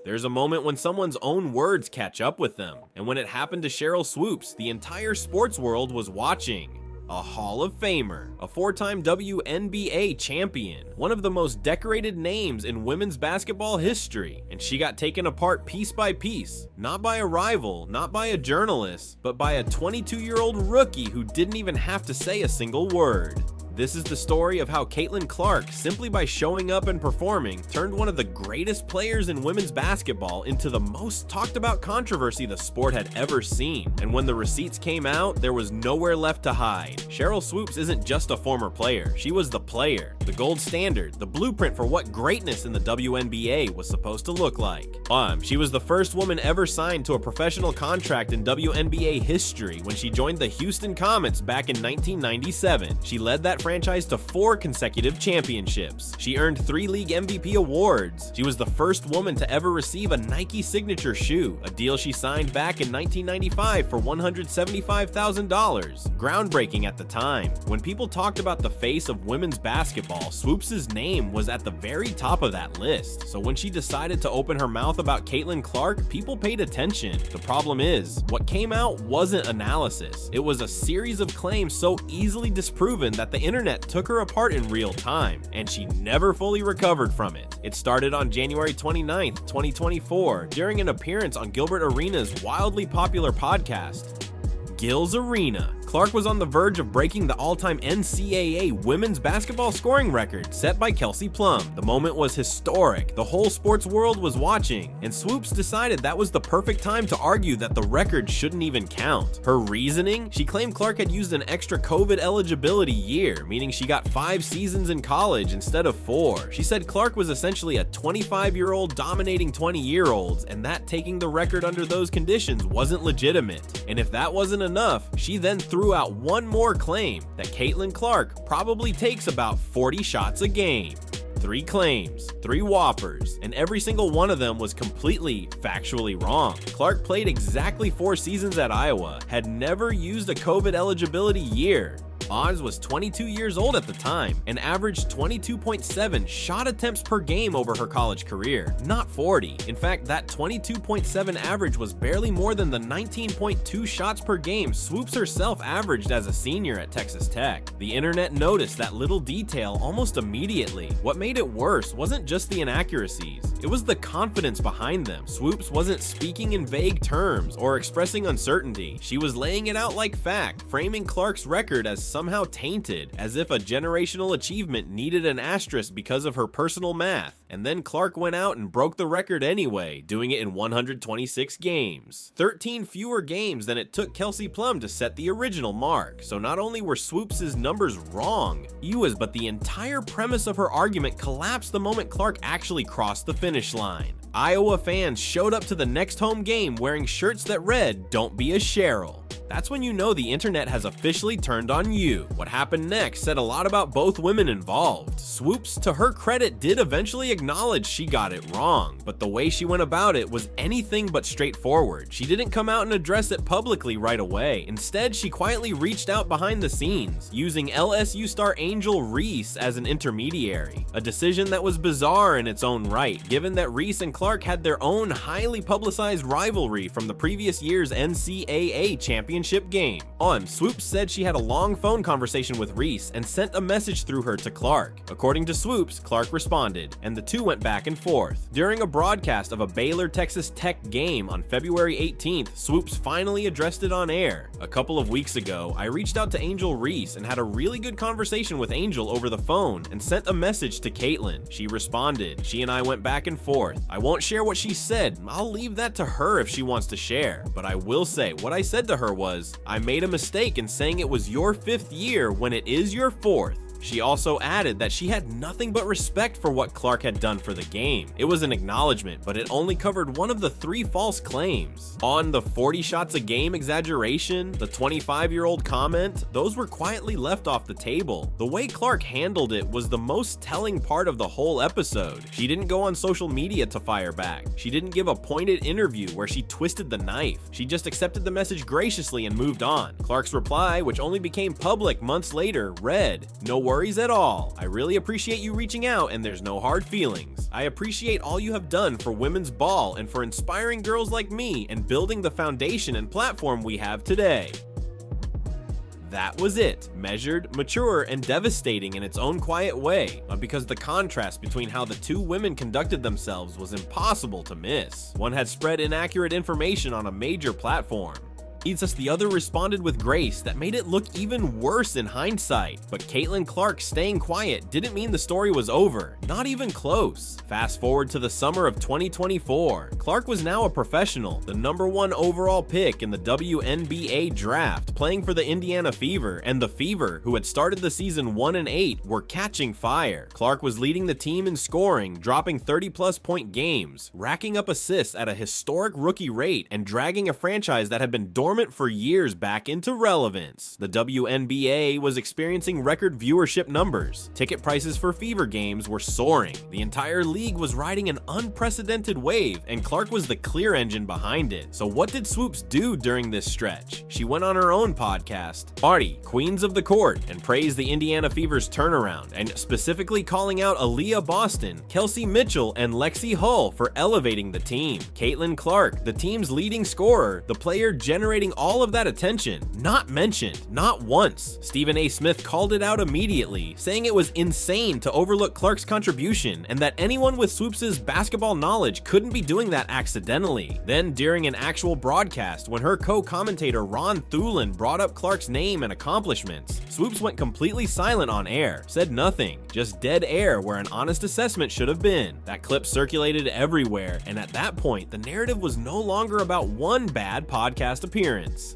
There's a moment when someone's own words catch up with them, and when it happened to Sheryl Swoopes, the entire sports world was watching. A Hall of Famer, a 4-time WNBA champion, one of the most decorated names in women's basketball history, and she got taken apart piece by piece, not by a rival, not by a journalist, but by a 22-year-old rookie who didn't even have to say a single word. This is the story of how Caitlin Clark, simply by showing up and performing, turned one of the greatest players in women's basketball into the most talked about controversy the sport had ever seen. And when the receipts came out, there was nowhere left to hide. Sheryl Swoopes isn't just a former player, she was the player, the gold standard, the blueprint for what greatness in the WNBA was supposed to look like. She was the first woman ever signed to a professional contract in WNBA history when she joined the Houston Comets back in 1997. She led that franchise to 4 consecutive championships. She earned 3 league MVP awards. She was the first woman to ever receive a Nike signature shoe, a deal she signed back in 1995 for $175,000. Groundbreaking at the time. When people talked about the face of women's basketball, Swoopes' name was at the very top of that list. So when she decided to open her mouth about Caitlin Clark, people paid attention. The problem is, what came out wasn't analysis. It was a series of claims so easily disproven that the internet took her apart in real time, and she never fully recovered from it. It started on January 29th, 2024, during an appearance on Gilbert Arenas' wildly popular podcast, Gil's Arena. Clark was on the verge of breaking the all-time NCAA women's basketball scoring record set by Kelsey Plum. The moment was historic. The whole sports world was watching, and Swoopes decided that was the perfect time to argue that the record shouldn't even count. Her reasoning? She claimed Clark had used an extra COVID eligibility year, meaning she got 5 seasons in college instead of 4. She said Clark was essentially a 25-year-old dominating 20-year-olds, and that taking the record under those conditions wasn't legitimate. And if that wasn't enough, she then threw out one more claim, that Caitlin Clark probably takes about 40 shots a game. 3 claims, 3 whoppers, and every single one of them was completely factually wrong. Clark played exactly 4 seasons at Iowa, had never used a COVID eligibility year. Oz was 22 years old at the time and averaged 22.7 shot attempts per game over her college career, not 40. In fact, that 22.7 average was barely more than the 19.2 shots per game Swoopes herself averaged as a senior at Texas Tech. The internet noticed that little detail almost immediately. What made it worse wasn't just the inaccuracies, it was the confidence behind them. Swoopes wasn't speaking in vague terms or expressing uncertainty. She was laying it out like fact, framing Clark's record as somehow tainted, as if a generational achievement needed an asterisk because of her personal math. And then Clark went out and broke the record anyway, doing it in 126 games. 13 fewer games than it took Kelsey Plum to set the original mark. So not only were Swoopes' numbers wrong, but the entire premise of her argument collapsed the moment Clark actually crossed the finish line. Iowa fans showed up to the next home game wearing shirts that read, "Don't be a Sheryl." That's when you know the internet has officially turned on you. What happened next said a lot about both women involved. Swoopes, to her credit, did eventually acknowledge she got it wrong, but the way she went about it was anything but straightforward. She didn't come out and address it publicly right away. Instead, she quietly reached out behind the scenes, using LSU star Angel Reese as an intermediary, a decision that was bizarre in its own right, given that Reese and Clark had their own highly publicized rivalry from the previous year's NCAA championship game. Swoopes said she had a long phone conversation with Reese and sent a message through her to Clark. According to Swoopes, Clark responded, and the two went back and forth. During a broadcast of a Baylor-Texas Tech game on February 18th, Swoopes finally addressed it on air. A couple of weeks ago, I reached out to Angel Reese and had a really good conversation with Angel over the phone and sent a message to Caitlin. She responded. She and I went back and forth. I won't share what she said. I'll leave that to her if she wants to share. But I will say, what I said to her was, I made a mistake in saying it was your 5th year when it is your 4th. She also added that she had nothing but respect for what Clark had done for the game. It was an acknowledgement, but it only covered one of the 3 false claims. On the 40 shots a game exaggeration, the 25-year-old comment, those were quietly left off the table. The way Clark handled it was the most telling part of the whole episode. She didn't go on social media to fire back. She didn't give a pointed interview where she twisted the knife. She just accepted the message graciously and moved on. Clark's reply, which only became public months later, read, "No worries at all. I really appreciate you reaching out, and there's no hard feelings. I appreciate all you have done for women's ball and for inspiring girls like me and building the foundation and platform we have today. That was it. Measured, mature, and devastating in its own quiet way, because the contrast between how the two women conducted themselves was impossible to miss. One had spread inaccurate information on a major platform. The other responded with grace that made it look even worse in hindsight. But Caitlin Clark staying quiet didn't mean the story was over, not even close. Fast forward to the summer of 2024. Clark was now a professional, the #1 overall pick in the WNBA draft, playing for the Indiana Fever, and the Fever, who had started the season 1-8, were catching fire. Clark was leading the team in scoring, dropping 30-plus point games, racking up assists at a historic rookie rate, and dragging a franchise that had been dormant for years back into relevance. The WNBA was experiencing record viewership numbers. Ticket prices for Fever games were soaring. The entire league was riding an unprecedented wave, and Clark was the clear engine behind it. So what did Swoops do during this stretch? She went on her own podcast, Party, Queens of the Court, and praised the Indiana Fever's turnaround, and specifically calling out Aaliyah Boston, Kelsey Mitchell, and Lexi Hull for elevating the team. Caitlin Clark, the team's leading scorer, the player generating all of that attention, not mentioned, not once. Stephen A. Smith called it out immediately, saying it was insane to overlook Clark's contribution and that anyone with Swoops' basketball knowledge couldn't be doing that accidentally. Then, during an actual broadcast, when her co-commentator Ron Thulin brought up Clark's name and accomplishments, Swoops went completely silent on air, said nothing, just dead air where an honest assessment should have been. That clip circulated everywhere, and at that point, the narrative was no longer about one bad podcast appearance.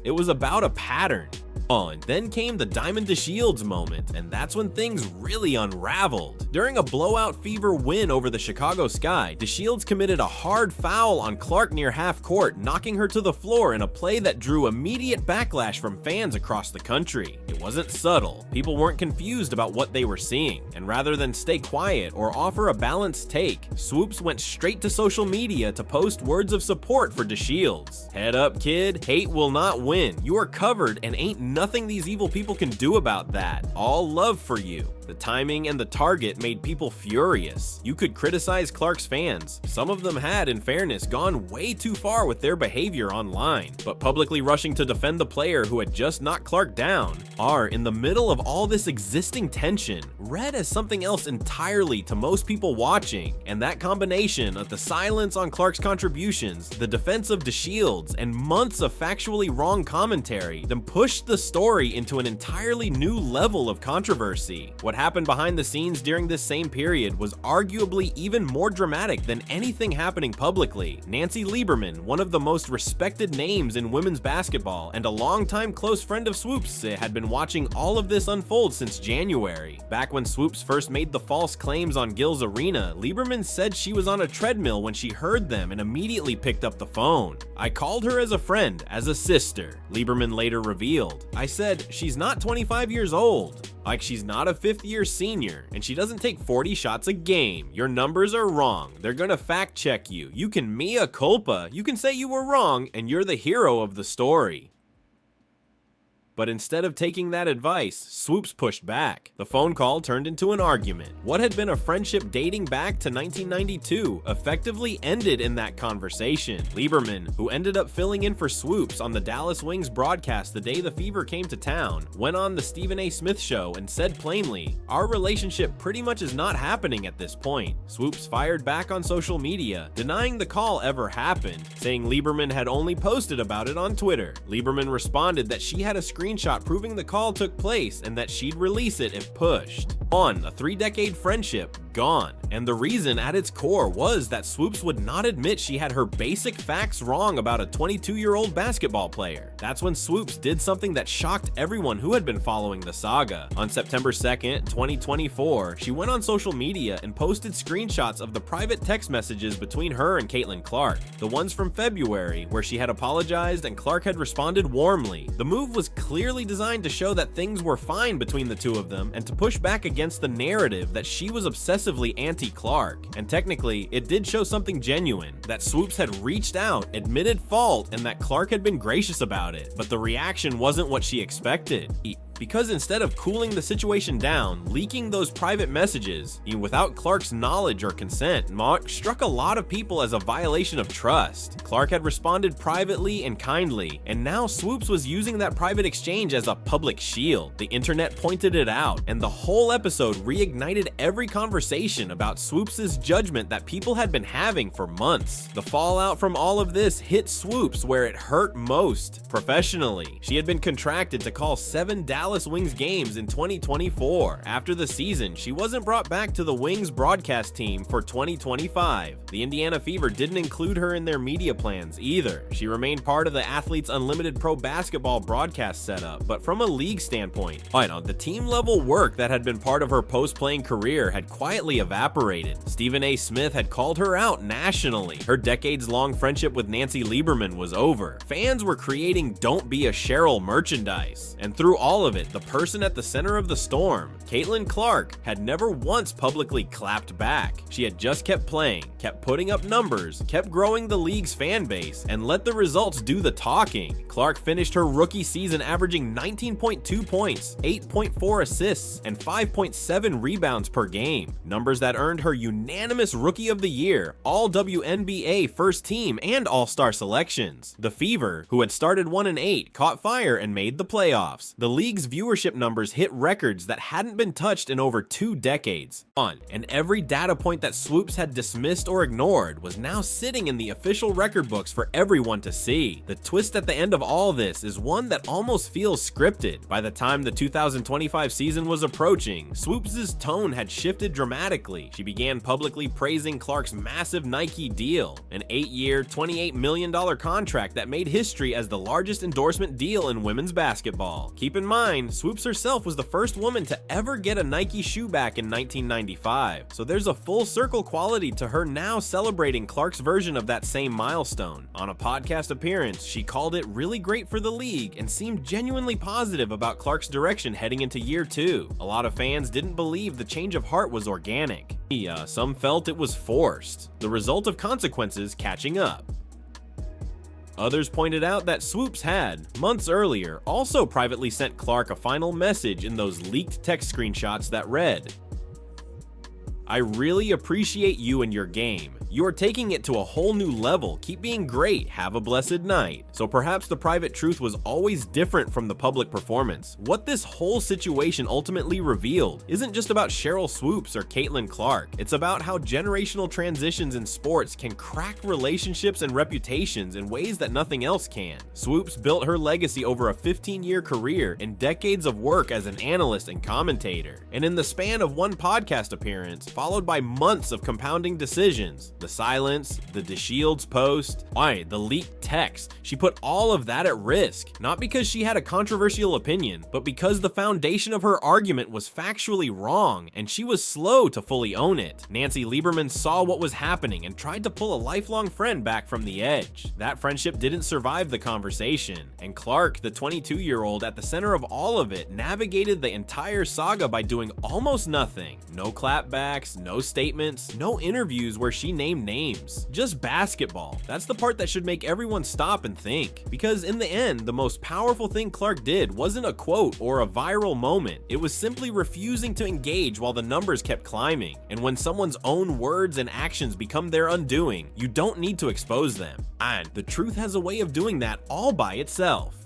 It was about a pattern. And then came the Diamond DeShields moment, and that's when things really unraveled. During a blowout Fever win over the Chicago Sky, DeShields committed a hard foul on Clark near half court, knocking her to the floor in a play that drew immediate backlash from fans across the country. It wasn't subtle. People weren't confused about what they were seeing, and rather than stay quiet or offer a balanced take, Swoops went straight to social media to post words of support for DeShields. Head up, kid. Hate will not win. You are covered, and ain't nothing these evil people can do about that. All love for you. The timing and the target made people furious. You could criticize Clark's fans. Some of them had, in fairness, gone way too far with their behavior online, but publicly rushing to defend the player who had just knocked Clark down are, in the middle of all this existing tension, read as something else entirely to most people watching. And that combination of the silence on Clark's contributions, the defense of DeShields, and months of factually wrong commentary, then pushed the story into an entirely new level of controversy. What happened behind the scenes during this same period was arguably even more dramatic than anything happening publicly. Nancy Lieberman, one of the most respected names in women's basketball and a longtime close friend of Swoops, had been watching all of this unfold since January. Back when Swoops first made the false claims on Gil's Arena, Lieberman said she was on a treadmill when she heard them and immediately picked up the phone. "I called her as a friend, as a sister," Lieberman later revealed. "I said, she's not 25 years old. Like, she's not a fifth-year senior, and she doesn't take 40 shots a game. Your numbers are wrong. They're gonna fact-check you. You can mea culpa. You can say you were wrong, and you're the hero of the story." But instead of taking that advice, Swoops pushed back. The phone call turned into an argument. What had been a friendship dating back to 1992 effectively ended in that conversation. Lieberman, who ended up filling in for Swoops on the Dallas Wings broadcast the day the Fever came to town, went on the Stephen A. Smith show and said plainly, "Our relationship pretty much is not happening at this point." Swoops fired back on social media, denying the call ever happened, saying Lieberman had only posted about it on Twitter. Lieberman responded that she had a screenshot proving the call took place and that she'd release it if pushed. A 3-decade friendship gone. And the reason at its core was that Swoops would not admit she had her basic facts wrong about a 22-year-old basketball player. That's when Swoops did something that shocked everyone who had been following the saga. On September 2nd, 2024, she went on social media and posted screenshots of the private text messages between her and Caitlin Clark. The ones from February, where she had apologized and Clark had responded warmly. The move was clearly designed to show that things were fine between the two of them and to push back against the narrative that she was obsessively anti-Clark. And technically, it did show something genuine, that Swoops had reached out, admitted fault, and that Clark had been gracious about it. But the reaction wasn't what she expected. because instead of cooling the situation down, leaking those private messages, without Clark's knowledge or consent, struck a lot of people as a violation of trust. Clark had responded privately and kindly, and now Swoops was using that private exchange as a public shield. The internet pointed it out, and the whole episode reignited every conversation about Swoops' judgment that people had been having for months. The fallout from all of this hit Swoops where it hurt most, professionally. She had been contracted to call 7 Dallas Wings games in 2024. After the season, she wasn't brought back to the Wings broadcast team for 2025. The Indiana Fever didn't include her in their media plans either. She remained part of the Athletes Unlimited Pro Basketball broadcast setup, but from a league standpoint, the team level work that had been part of her post-playing career had quietly evaporated. Stephen A. Smith had called her out nationally. Her decades-long friendship with Nancy Lieberman was over. Fans were creating "Don't Be a Cheryl" merchandise, and through all of it, the person at the center of the storm, Caitlin Clark, had never once publicly clapped back. She had just kept playing, kept putting up numbers, kept growing the league's fan base, and let the results do the talking. Clark finished her rookie season averaging 19.2 points, 8.4 assists, and 5.7 rebounds per game, numbers that earned her unanimous Rookie of the Year, All-WNBA First Team, and All-Star selections. The Fever, who had started 1-8, caught fire and made the playoffs. The league's viewership numbers hit records that hadn't been touched in over 2 decades. And every data point that Swoops had dismissed or ignored was now sitting in the official record books for everyone to see. The twist at the end of all this is one that almost feels scripted. By the time the 2025 season was approaching, Swoops' tone had shifted dramatically. She began publicly praising Clark's massive Nike deal, an 8-year, $28 million contract that made history as the largest endorsement deal in women's basketball. Keep in mind, Swoops herself was the first woman to ever get a Nike shoe back in 1995, so there's a full circle quality to her now celebrating Clark's version of that same milestone. On a podcast appearance, she called it really great for the league and seemed genuinely positive about Clark's direction heading into year 2. A lot of fans didn't believe the change of heart was organic. Some felt it was forced, the result of consequences catching up. Others pointed out that Swoops had, months earlier, also privately sent Clark a final message in those leaked text screenshots that read, "I really appreciate you and your game. You are taking it to a whole new level. Keep being great. Have a blessed night." So perhaps the private truth was always different from the public performance. What this whole situation ultimately revealed isn't just about Cheryl Swoops or Caitlin Clark. It's about how generational transitions in sports can crack relationships and reputations in ways that nothing else can. Swoops built her legacy over a 15-year career and decades of work as an analyst and commentator. And in the span of one podcast appearance, followed by months of compounding decisions, the silence, the DeShields post, the leaked text, she put all of that at risk, not because she had a controversial opinion, but because the foundation of her argument was factually wrong, and she was slow to fully own it. Nancy Lieberman saw what was happening and tried to pull a lifelong friend back from the edge. That friendship didn't survive the conversation, and Clark, the 22-year-old at the center of all of it, navigated the entire saga by doing almost nothing. No clapbacks, no statements, no interviews where she named names. Just basketball. That's the part that should make everyone stop and think. Because in the end, the most powerful thing Clark did wasn't a quote or a viral moment. It was simply refusing to engage while the numbers kept climbing. And when someone's own words and actions become their undoing, you don't need to expose them. And the truth has a way of doing that all by itself.